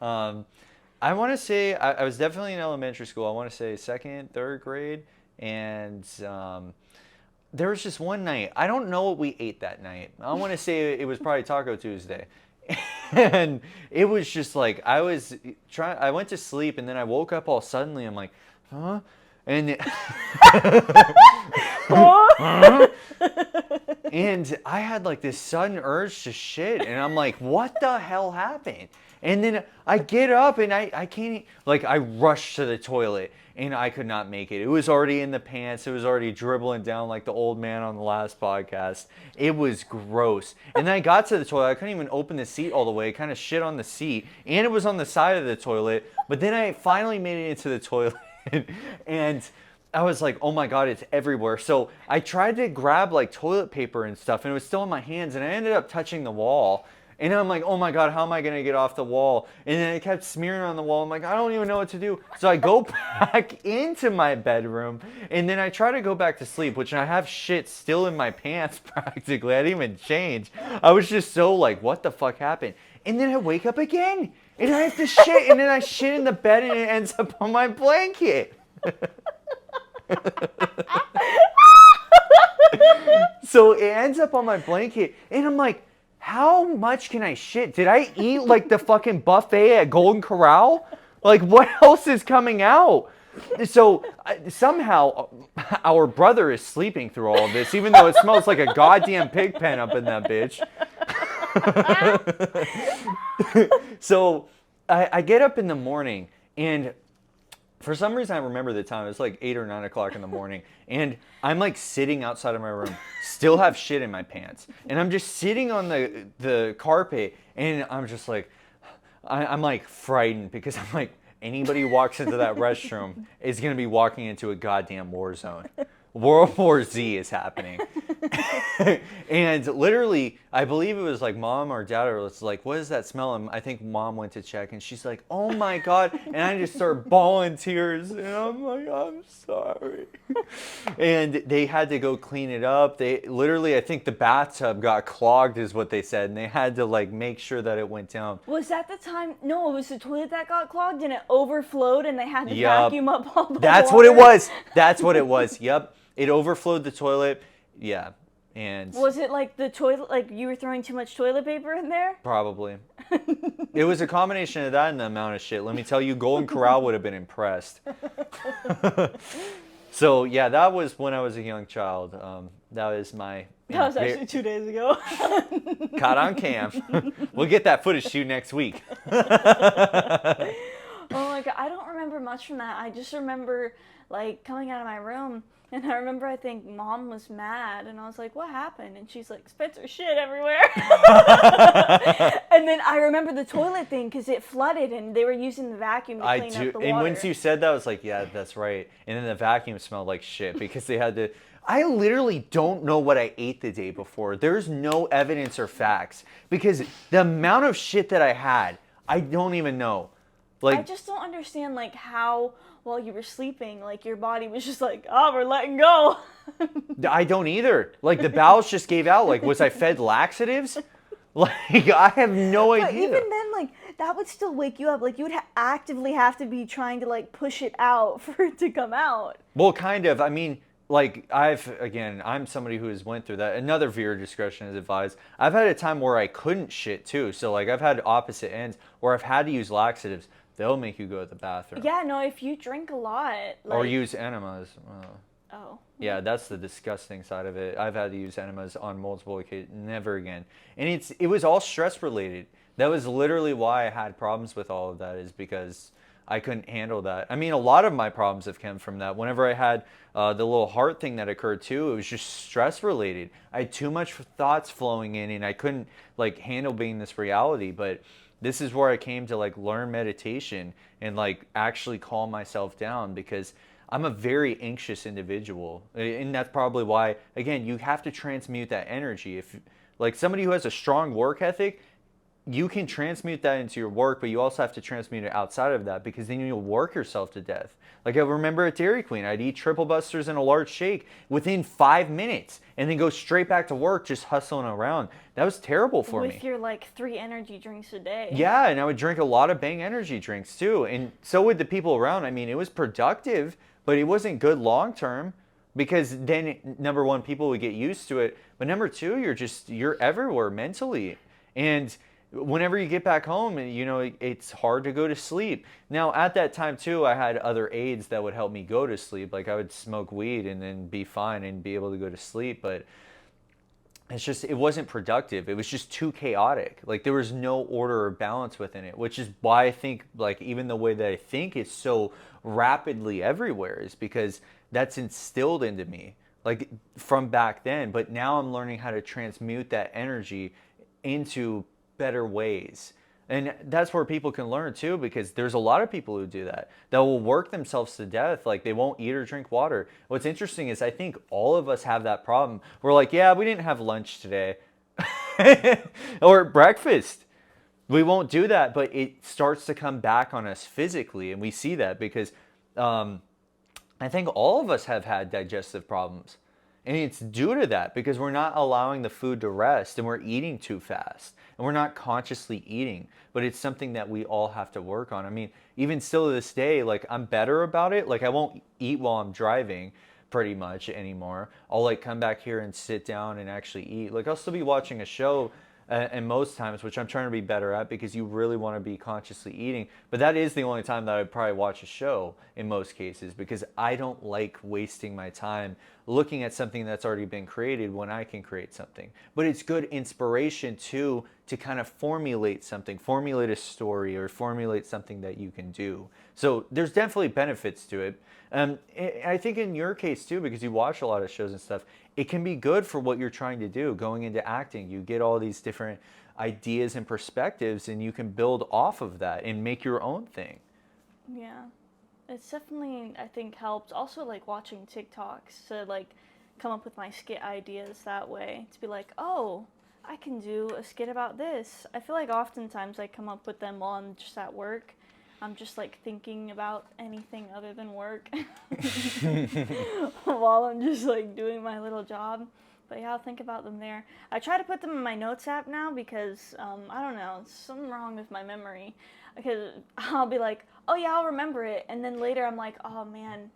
I want to say I was definitely in elementary school. I want to say 2nd, 3rd grade, and there was just one night. I don't know what we ate that night. I want to say it was probably Taco Tuesday. And it was just like I went to sleep and then I woke up all suddenly. I'm like, huh? And and I had like this sudden urge to shit, and I'm like, what the hell happened? And then I get up and I can't, like I rushed to the toilet and I could not make it. It was already in the pants. It was already dribbling down like the old man on the last podcast. It was gross. And then I got to the toilet. I couldn't even open the seat all the way. I kind of shit on the seat and it was on the side of the toilet. But then I finally made it into the toilet and I was like, oh my God, it's everywhere. So I tried to grab like toilet paper and stuff and it was still in my hands and I ended up touching the wall. And I'm like, oh my God, how am I going to get off the wall? And then it kept smearing on the wall. I'm like, I don't even know what to do. So I go back into my bedroom, and then I try to go back to sleep, which I have shit still in my pants practically. I didn't even change. I was just so like, what the fuck happened? And then I wake up again, and I have to shit, and then I shit in the bed, and it ends up on my blanket. So it ends up on my blanket, and I'm like, how much can I shit? Did I eat like the fucking buffet at Golden Corral? Like, what else is coming out? So somehow our brother is sleeping through all of this, even though it smells like a goddamn pig pen up in that bitch. So I get up in the morning, and for some reason I remember the time. It was like 8 or 9 o'clock in the morning, and I'm like sitting outside of my room, still have shit in my pants, and I'm just sitting on the carpet, and I'm just like, I'm like frightened, because I'm like, anybody who walks into that restroom is gonna be walking into a goddamn war zone. World War Z is happening. And literally, I believe it was like mom or dad was like, what is that smell? And I think mom went to check, and she's like, oh my God. And I just start bawling tears, and I'm like, I'm sorry. And they had to go clean it up. They literally, I think the bathtub got clogged is what they said, and they had to like make sure that it went down. Was that the time? No, it was the toilet that got clogged and it overflowed, and they had to vacuum up all the That's water. what it was. That's what it was. Yep. It overflowed the toilet. Yeah. And was it like the toilet, like you were throwing too much toilet paper in there? Probably. It was a combination of that and the amount of shit. Let me tell you, Golden Corral would have been impressed. So, yeah, that was when I was a young child. That was my... That was actually 2 days ago. Caught on cam. We'll get that footage to you next week. Oh my God, I don't remember much from that. I just remember like coming out of my room, and I remember I think mom was mad, and I was like, what happened? And she's like, Spencer shit everywhere. And then I remember the toilet thing, because it flooded and they were using the vacuum to clean up the water. And once you said that, I was like, yeah, that's right. And then the vacuum smelled like shit, because they had to... I literally don't know what I ate the day before. There's no evidence or facts, because the amount of shit that I had, I don't even know. Like, I just don't understand like how while you were sleeping, like your body was just like, oh, we're letting go. I don't either. Like the bowels just gave out. Like, was I fed laxatives? Like, I have no idea. But even then, like, that would still wake you up. Like, you would actively have to be trying to like push it out for it to come out. Well, kind of. I mean, like, I'm somebody who has went through that. Another viewer discretion is advised. I've had a time where I couldn't shit too. So like, I've had opposite ends where I've had to use laxatives. They'll make you go to the bathroom. Yeah, no, if you drink a lot. Like... Or use enemas. Oh. Yeah, that's the disgusting side of it. I've had to use enemas on multiple occasions. Never again. And it was all stress related. That was literally why I had problems with all of that, is because I couldn't handle that. I mean, a lot of my problems have come from that. Whenever I had the little heart thing that occurred too, it was just stress related. I had too much thoughts flowing in, and I couldn't like handle being this reality. But this is where I came to like learn meditation and like actually calm myself down, because I'm a very anxious individual. And that's probably why, again, you have to transmute that energy. If like somebody who has a strong work ethic, you can transmute that into your work, but you also have to transmute it outside of that, because then you'll work yourself to death. Like I remember at Dairy Queen, I'd eat triple busters and a large shake within 5 minutes and then go straight back to work just hustling around. That was terrible for me. With your like 3 energy drinks a day. Yeah, and I would drink a lot of Bang energy drinks too. And so would the people around. I mean, it was productive, but it wasn't good long term, because then number one, people would get used to it. But number two, you're everywhere mentally. And whenever you get back home, you know, it's hard to go to sleep. Now, at that time, too, I had other aids that would help me go to sleep. Like, I would smoke weed and then be fine and be able to go to sleep. But it's just, it wasn't productive. It was just too chaotic. Like, there was no order or balance within it, which is why I think, like, even the way that I think is so rapidly everywhere is because that's instilled into me, like, from back then. But now I'm learning how to transmute that energy into better ways. And that's where people can learn too, because there's a lot of people who do that will work themselves to death. Like, they won't eat or drink water. What's interesting is I think all of us have that problem. We're like, yeah, we didn't have lunch today. or breakfast. We won't do that, but it starts to come back on us physically, and we see that because I think all of us have had digestive problems. And it's due to that because we're not allowing the food to rest and we're eating too fast and we're not consciously eating. But it's something that we all have to work on. I mean, even still to this day, like I'm better about it. Like I won't eat while I'm driving pretty much anymore. I'll like come back here and sit down and actually eat. Like I'll still be watching a show and most times, which I'm trying to be better at because you really want to be consciously eating. But that is the only time that I'd probably watch a show in most cases because I don't like wasting my time looking at something that's already been created when I can create something. But it's good inspiration too to kind of formulate something, formulate a story or formulate something that you can do. So there's definitely benefits to it. I think in your case too, because you watch a lot of shows and stuff, it can be good for what you're trying to do. Going into acting, you get all these different ideas and perspectives and you can build off of that and make your own thing. Yeah. It's definitely, I think, helped. Also, like, watching TikToks to, like, come up with my skit ideas that way. To be like, oh, I can do a skit about this. I feel like oftentimes I come up with them while I'm just at work. I'm just, like, thinking about anything other than work while I'm just, like, doing my little job. But yeah, I'll think about them there. I try to put them in my notes app now because, I don't know, something wrong with my memory. Because I'll be like, oh yeah, I'll remember it. And then later I'm like, oh man,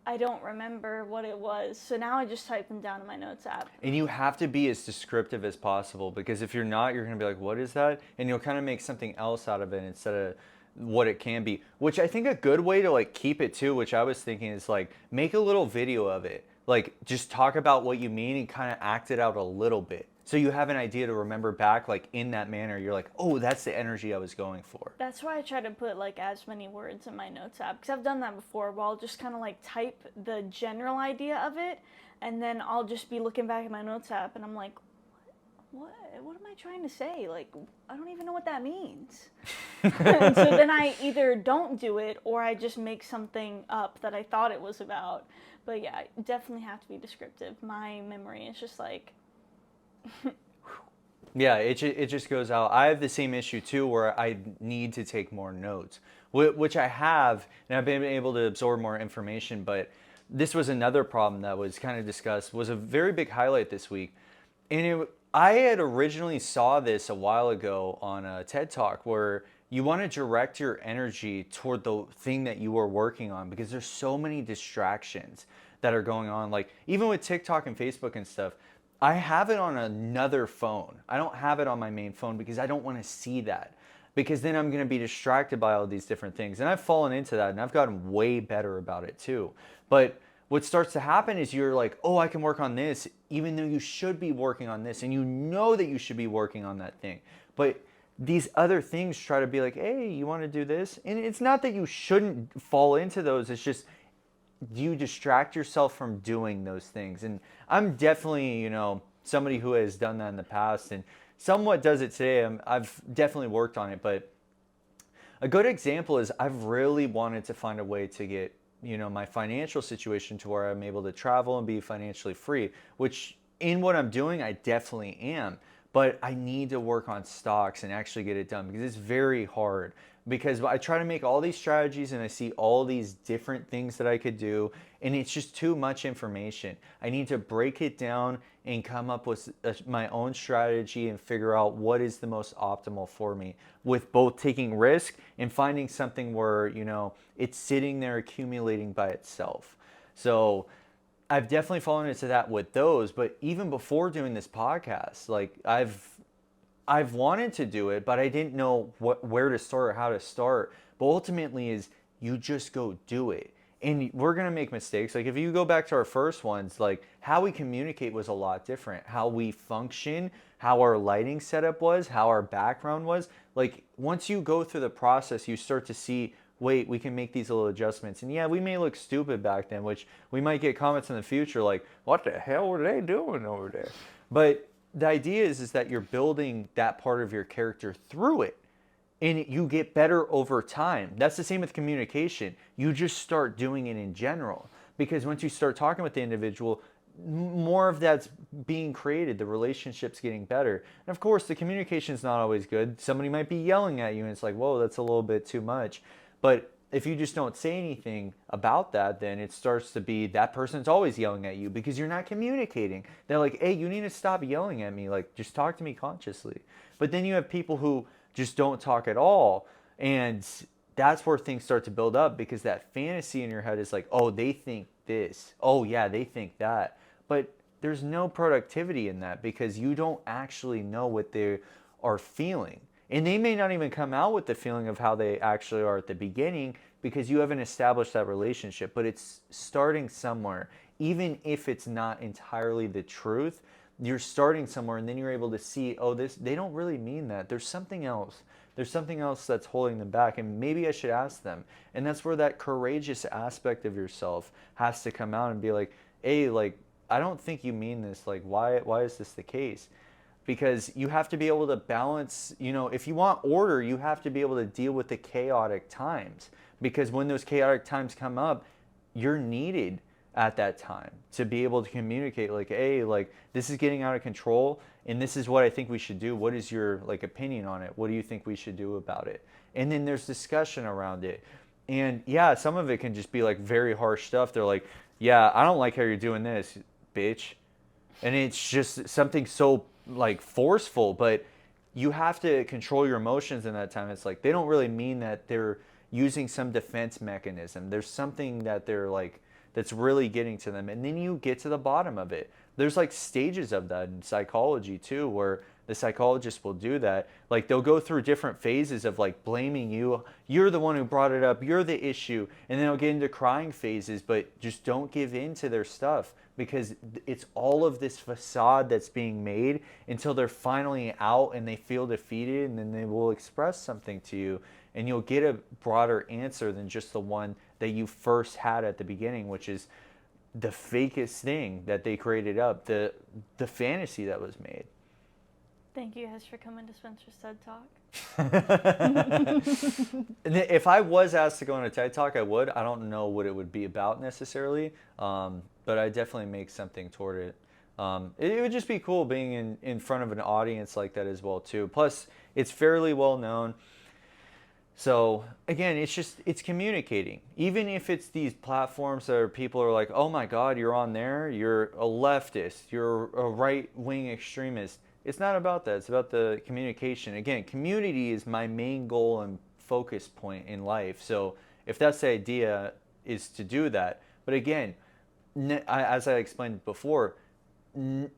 I don't remember what it was. So now I just type them down in my notes app. And you have to be as descriptive as possible because if you're not, you're going to be like, what is that? And you'll kind of make something else out of it instead of what it can be. Which I think a good way to like keep it too, which I was thinking is like make a little video of it. Like just talk about what you mean and kind of act it out a little bit. So you have an idea to remember back, like in that manner, you're like, oh, that's the energy I was going for. That's why I try to put like as many words in my notes app, because I've done that before where I'll just kind of like type the general idea of it, and then I'll just be looking back at my notes app and I'm like, what am I trying to say? Like, I don't even know what that means. And so then I either don't do it or I just make something up that I thought it was about. But yeah, I definitely have to be descriptive. My memory is just like... Yeah, it just goes out. I have the same issue too where I need to take more notes, which I have, and I've been able to absorb more information, but this was another problem that was kind of discussed, was a very big highlight this week. And I had originally saw this a while ago on a TED Talk where you want to direct your energy toward the thing that you are working on because there's so many distractions that are going on. Like even with TikTok and Facebook and stuff, I have it on another phone. I don't have it on my main phone because I don't want to see that because then I'm going to be distracted by all these different things. And I've fallen into that and I've gotten way better about it too. But what starts to happen is you're like, oh, I can work on this, even though you should be working on this and you know that you should be working on that thing. But these other things try to be like, hey, you want to do this? And it's not that you shouldn't fall into those. It's just, you distract yourself from doing those things. And I'm definitely, somebody who has done that in the past and somewhat does it today. I've definitely worked on it. But a good example is I've really wanted to find a way to get, my financial situation to where I'm able to travel and be financially free, which in what I'm doing, I definitely am. But I need to work on stocks and actually get it done because it's very hard. Because I try to make all these strategies and I see all these different things that I could do and it's just too much information. I need to break it down and come up with my own strategy and figure out what is the most optimal for me with both taking risk and finding something where, it's sitting there accumulating by itself. So I've definitely fallen into that with those, but even before doing this podcast, like I've wanted to do it, but I didn't know where to start or how to start. But ultimately is you just go do it. And we're going to make mistakes. Like if you go back to our first ones, like how we communicate was a lot different. How we function, how our lighting setup was, how our background was. Like once you go through the process, you start to see, wait, we can make these little adjustments. And yeah, we may look stupid back then, which we might get comments in the future like, what the hell were they doing over there? But the idea is that you're building that part of your character through it and you get better over time. That's the same with communication. You just start doing it in general because once you start talking with the individual, more of that's being created. The relationship's getting better. And of course, the communication's not always good. Somebody might be yelling at you and it's like, whoa, that's a little bit too much. But if you just don't say anything about that, then it starts to be that person's always yelling at you because you're not communicating. They're like, hey, you need to stop yelling at me. Like, just talk to me consciously. But then you have people who just don't talk at all. And that's where things start to build up because that fantasy in your head is like, oh, they think this. Oh, yeah, they think that. But there's no productivity in that because you don't actually know what they are feeling. And they may not even come out with the feeling of how they actually are at the beginning because you haven't established that relationship. But it's starting somewhere. Even if it's not entirely the truth, you're starting somewhere and then you're able to see, oh, they don't really mean that. There's something else. There's something else that's holding them back and maybe I should ask them. And that's where that courageous aspect of yourself has to come out and be like, hey, like, I don't think you mean this. Like, why is this the case? Because you have to be able to balance, if you want order, you have to be able to deal with the chaotic times. Because when those chaotic times come up, you're needed at that time to be able to communicate like, hey, like this is getting out of control and this is what I think we should do. What is your opinion on it? What do you think we should do about it? And then there's discussion around it. And yeah, some of it can just be very harsh stuff. They're like, yeah, I don't like how you're doing this, bitch. And it's just something so forceful, but you have to control your emotions in that time. It's like they don't really mean that. They're using some defense mechanism. There's something that they're that's really getting to them, and then you get to the bottom of it. There's stages of that in psychology too, where the psychologist will do that. They'll go through different phases of blaming you. You're the one who brought it up. You're the issue. And then they'll get into crying phases, but just don't give in to their stuff because it's all of this facade that's being made until they're finally out and they feel defeated, and then they will express something to you and you'll get a broader answer than just the one that you first had at the beginning, which is the fakest thing that they created up, the fantasy that was made. Thank you guys for coming to Spencer's TED Talk. If I was asked to go on a TED Talk, I would. I don't know what it would be about necessarily, but I definitely make something toward it. It would just be cool being in front of an audience like that as well too. Plus, it's fairly well known. So again, it's communicating. Even if it's these platforms that people are like, oh my God, you're on there, you're a leftist, you're a right-wing extremist. It's not about that. It's about the communication. Again, community is my main goal and focus point in life. So if that's the idea, is to do that. But again, as I explained before,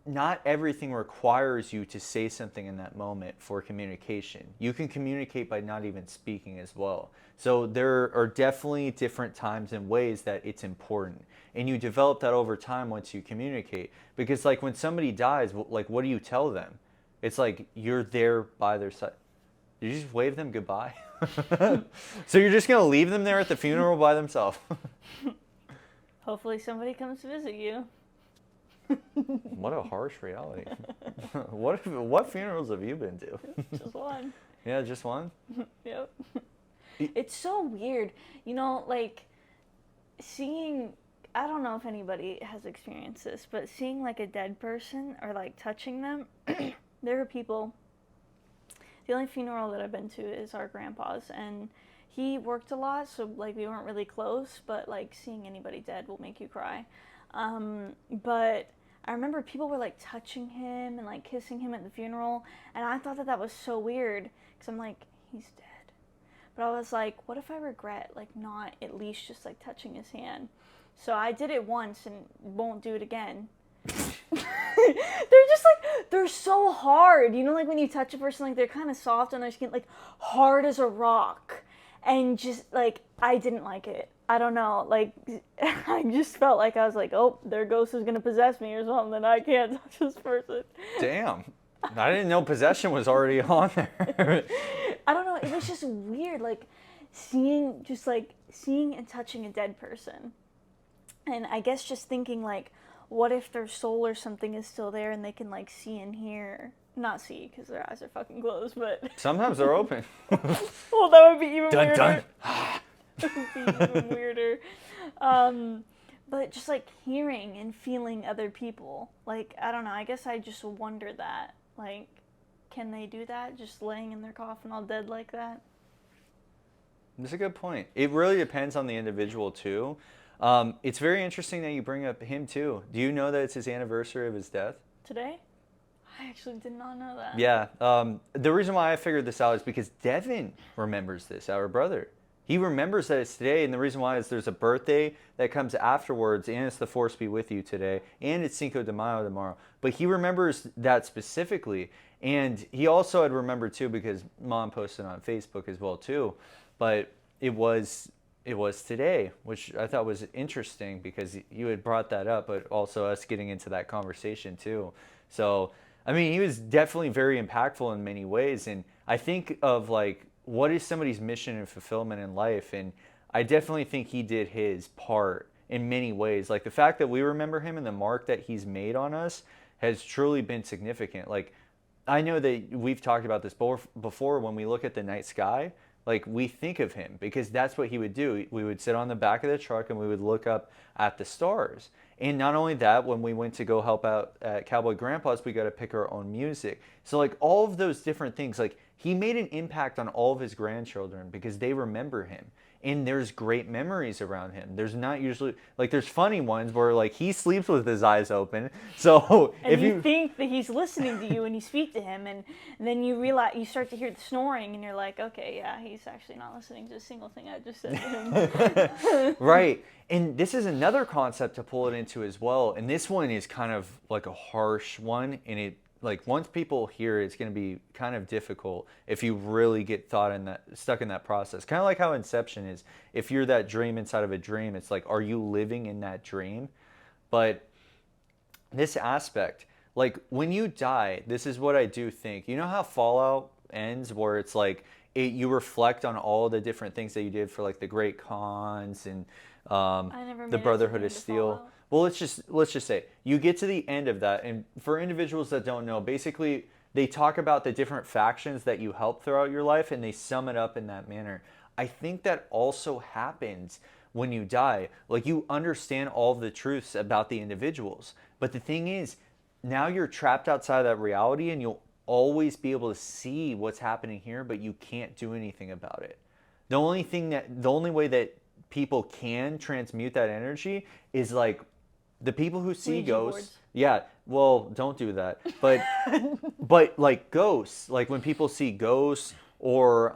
not everything requires you to say something in that moment for communication. You can communicate by not even speaking as well. So there are definitely different times and ways that it's important. And you develop that over time once you communicate. Because when somebody dies, what do you tell them? It's you're there by their side. You just wave them goodbye. So you're just going to leave them there at the funeral by themselves. Hopefully somebody comes to visit you. What a harsh reality. What funerals have you been to? Just one. Yeah, just one? Yep. It's so weird. Seeing, I don't know if anybody has experienced this, but seeing a dead person or touching them, there are people, the only funeral that I've been to is our grandpa's, and he worked a lot, so we weren't really close, but seeing anybody dead will make you cry. But I remember people were touching him and kissing him at the funeral, and I thought that was so weird because I'm he's dead. But I was what if I regret not at least just touching his hand? So I did it once and won't do it again. They're just they're so hard, when you touch a person, they're kind of soft on their skin, hard as a rock, and just I didn't like it. I don't know, I just felt I was oh, their ghost is gonna possess me or something. I can't touch this person. Damn. I didn't know possession was already on there. I don't know, it was just weird, seeing and touching a dead person. And I guess just thinking what if their soul or something is still there and they can see and hear? Not see, because their eyes are fucking closed, but sometimes they're open. Well, that would be even weirder. Dun. That would be even weirder. but just like hearing and feeling other people. Like, I don't know, I guess I just wonder that. Like, can they do that? Just laying in their coffin all dead like that? That's a good point. It really depends on the individual too. It's very interesting that you bring up him too. Do you know that it's his anniversary of his death? Today? I actually did not know that. Yeah. The reason why I figured this out is because Devin remembers this, our brother. He remembers that it's today, and the reason why is there's a birthday that comes afterwards, and it's the Force Be With You today, and it's Cinco de Mayo tomorrow. But he remembers that specifically, and he also had remembered too because Mom posted on Facebook as well too. But it was today, which I thought was interesting because you had brought that up, but also us getting into that conversation too. So, I mean, he was definitely very impactful in many ways, and I think of like, what is somebody's mission and fulfillment in life? And I definitely think he did his part in many ways. Like the fact that we remember him and the mark that he's made on us has truly been significant. Like, I know that we've talked about this before when we look at the night sky. Like, we think of him because that's what he would do. We would sit on the back of the truck and we would look up at the stars. And not only that, when we went to go help out at Cowboy Grandpa's, we got to pick our own music. So like all of those different things, like he made an impact on all of his grandchildren because they remember him. And there's great memories around him. There's not usually, like there's funny ones where like he sleeps with his eyes open. So and if you think that he's listening to you and you speak to him, and then you realize, you start to hear the snoring and you're like, okay, yeah, he's actually not listening to a single thing I just said to him. Right. And this is another concept to pull it into as well. And this one is kind of like a harsh one, and it, like once people hear it, it's going to be kind of difficult if you really get stuck in that process. Kind of like how Inception is. If you're that dream inside of a dream, it's like, are you living in that dream? But this aspect, like when you die, this is what I do think. You know how Fallout ends, where it's like you reflect on all the different things that you did for like the Great Khans and the Brotherhood of Steel. Fallout. Well, let's just say you get to the end of that, and for individuals that don't know, basically they talk about the different factions that you help throughout your life, and they sum it up in that manner. I think that also happens when you die. Like you understand all the truths about the individuals, but the thing is, now you're trapped outside of that reality, and you'll always be able to see what's happening here, but you can't do anything about it. The only way that people can transmute that energy is like the people who see Ouija ghosts. boards. Yeah, well, don't do that. But like ghosts, like when people see ghosts, or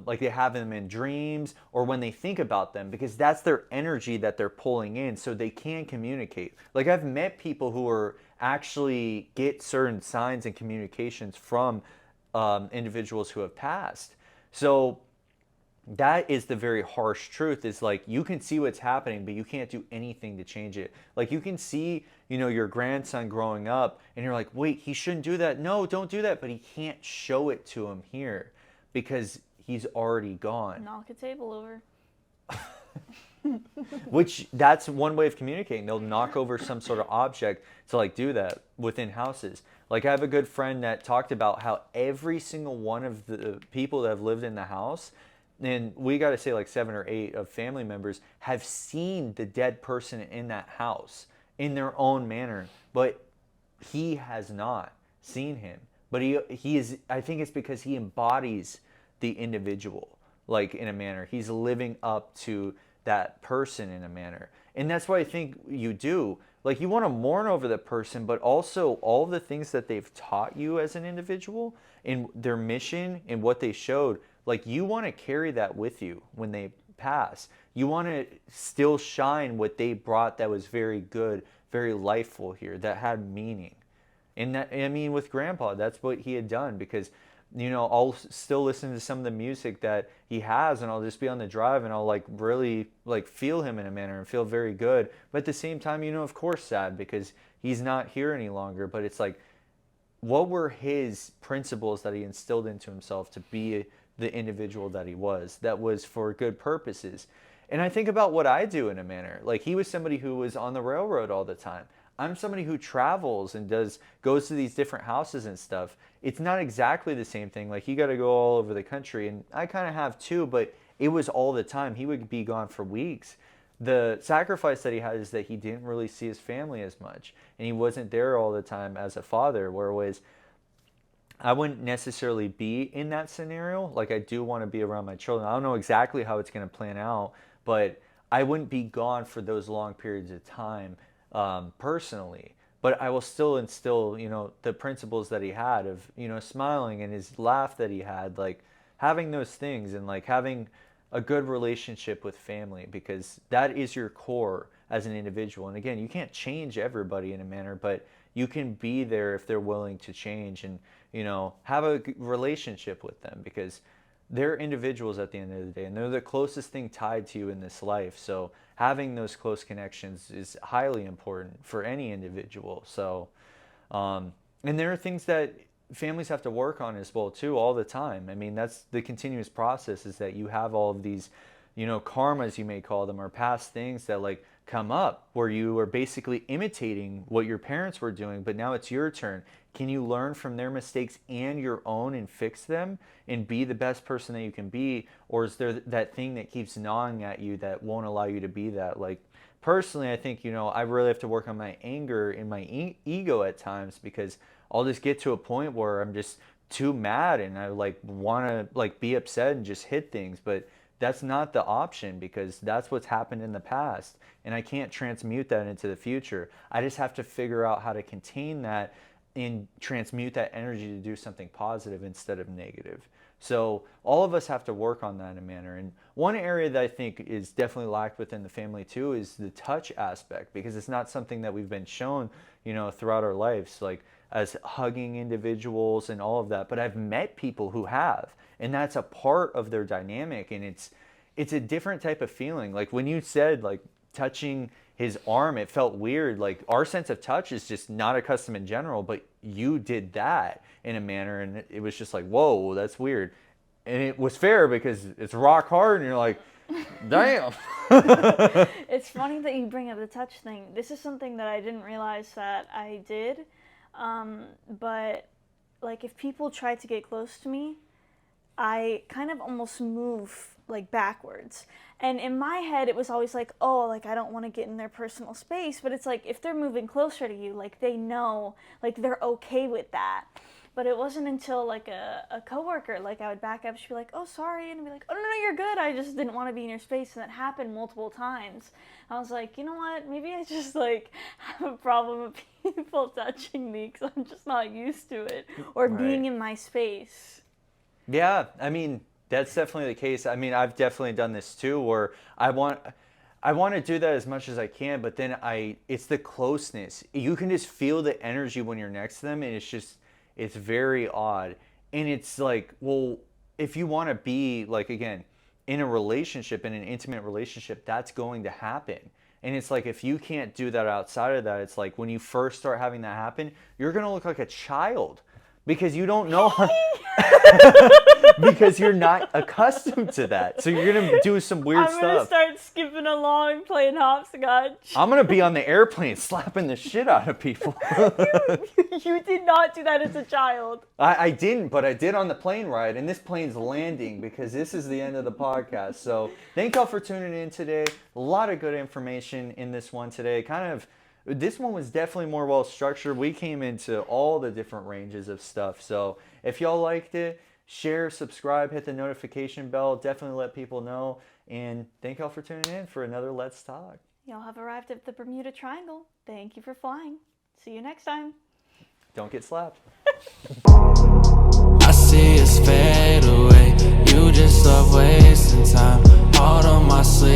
like they have them in dreams, or when they think about them, because that's their energy that they're pulling in, so they can communicate. Like I've met people who are actually get certain signs and communications from individuals who have passed. So that is the very harsh truth, is like you can see what's happening, but you can't do anything to change it. Like you can see, your grandson growing up, and you're like, wait, he shouldn't do that. No, don't do that. But he can't show it to him here because he's already gone. Knock a table over. Which, that's one way of communicating. They'll knock over some sort of object to like do that within houses. Like I have a good friend that talked about how every single one of the people that have lived in the house, and we got to say like 7 or 8 of family members, have seen the dead person in that house in their own manner, but he has not seen him. But he is, I think it's because he embodies the individual, like in a manner. He's living up to that person in a manner. And that's why I think you do. Like you want to mourn over the person, but also all the things that they've taught you as an individual, in their mission and what they showed. Like you want to carry that with you when they pass. You want to still shine what they brought that was very good, very lifeful here, that had meaning. And that, I mean, with Grandpa, that's what he had done, because I'll still listen to some of the music that he has, and I'll just be on the drive and I'll like really like feel him in a manner and feel very good. But at the same time, of course sad because he's not here any longer. But it's like, what were his principles that he instilled into himself to be the individual that he was, that was for good purposes? And I think about what I do in a manner. Like he was somebody who was on the railroad all the time. I'm somebody who travels and goes to these different houses and stuff. It's not exactly the same thing. Like you got to go all over the country, and I kind of have too, but it was all the time. He would be gone for weeks. the sacrifice that he had is that he didn't really see his family as much, and he wasn't there all the time as a father. Whereas I wouldn't necessarily be in that scenario. Like, I do want to be around my children. I don't know exactly how it's going to plan out, but I wouldn't be gone for those long periods of time personally. But I will still instill, the principles that he had of, smiling, and his laugh that he had, like having those things, and like having a good relationship with family, because that is your core as an individual. And again, you can't change everybody in a manner, but you can be there if they're willing to change, and have a relationship with them, because they're individuals at the end of the day, and they're the closest thing tied to you in this life. So having those close connections is highly important for any individual. So and there are things that families have to work on as well too, all the time. I mean, that's the continuous process, is that you have all of these, karmas, you may call them, or past things that like come up where you are basically imitating what your parents were doing, but now it's your turn. Can you learn from their mistakes and your own and fix them and be the best person that you can be? Or is there that thing that keeps gnawing at you that won't allow you to be that? Like, personally, I think, I really have to work on my anger and my ego at times, because I'll just get to a point where I'm just too mad and I like want to like be upset and just hit things. But that's not the option, because that's what's happened in the past, and I can't transmute that into the future. I just have to figure out how to contain that and transmute that energy to do something positive instead of negative. So all of us have to work on that in a manner. And one area that I think is definitely lacked within the family too is the touch aspect, because it's not something that we've been shown, throughout our lives, like as hugging individuals and all of that. But I've met people who have, and that's a part of their dynamic, and it's a different type of feeling. Like when you said like touching his arm, it felt weird. Like, our sense of touch is just not accustomed in general, but you did that in a manner, and it was just like, whoa, that's weird. And it was fair, because it's rock hard, and you're like, damn. It's funny that you bring up the touch thing. This is something that I didn't realize that I did. But like, if people try to get close to me, I kind of almost move like backwards. And in my head, it was always like, oh, like I don't want to get in their personal space. But it's like, if they're moving closer to you, like they know, like they're okay with that. But it wasn't until like a coworker, like I would back up, she'd be like, oh, sorry. And I'd be like, oh, no, you're good. I just didn't want to be in your space. And that happened multiple times. I was like, you know what? Maybe I just like have a problem with people touching me because I'm just not used to it, or being in my space. Yeah, I mean, that's definitely the case. I mean, I've definitely done this too, where I want to do that as much as I can, but then it's the closeness. You can just feel the energy when you're next to them, and it's very odd. And it's like, well, if you want to be like, again, in a relationship, in an intimate relationship, that's going to happen. And it's like, if you can't do that outside of that, it's like when you first start having that happen, you're going to look like a child, because you don't know how, because you're not accustomed to that. So you're going to do some weird stuff. I'm going to start skipping along, playing hopscotch. I'm going to be on the airplane slapping the shit out of people. You did not do that as a child. I didn't, but I did on the plane ride. And this plane's landing, because this is the end of the podcast. So thank y'all for tuning in today. A lot of good information in this one today. This one was definitely more well structured. We came into all the different ranges of stuff. So if y'all liked it, share, subscribe, hit the notification bell. Definitely let people know. And thank y'all for tuning in for another Let's Talk. Y'all have arrived at the Bermuda Triangle. Thank you for flying. See you next time. Don't get slapped. I see us fade away. You just love wasting time. Hard on my sleeve.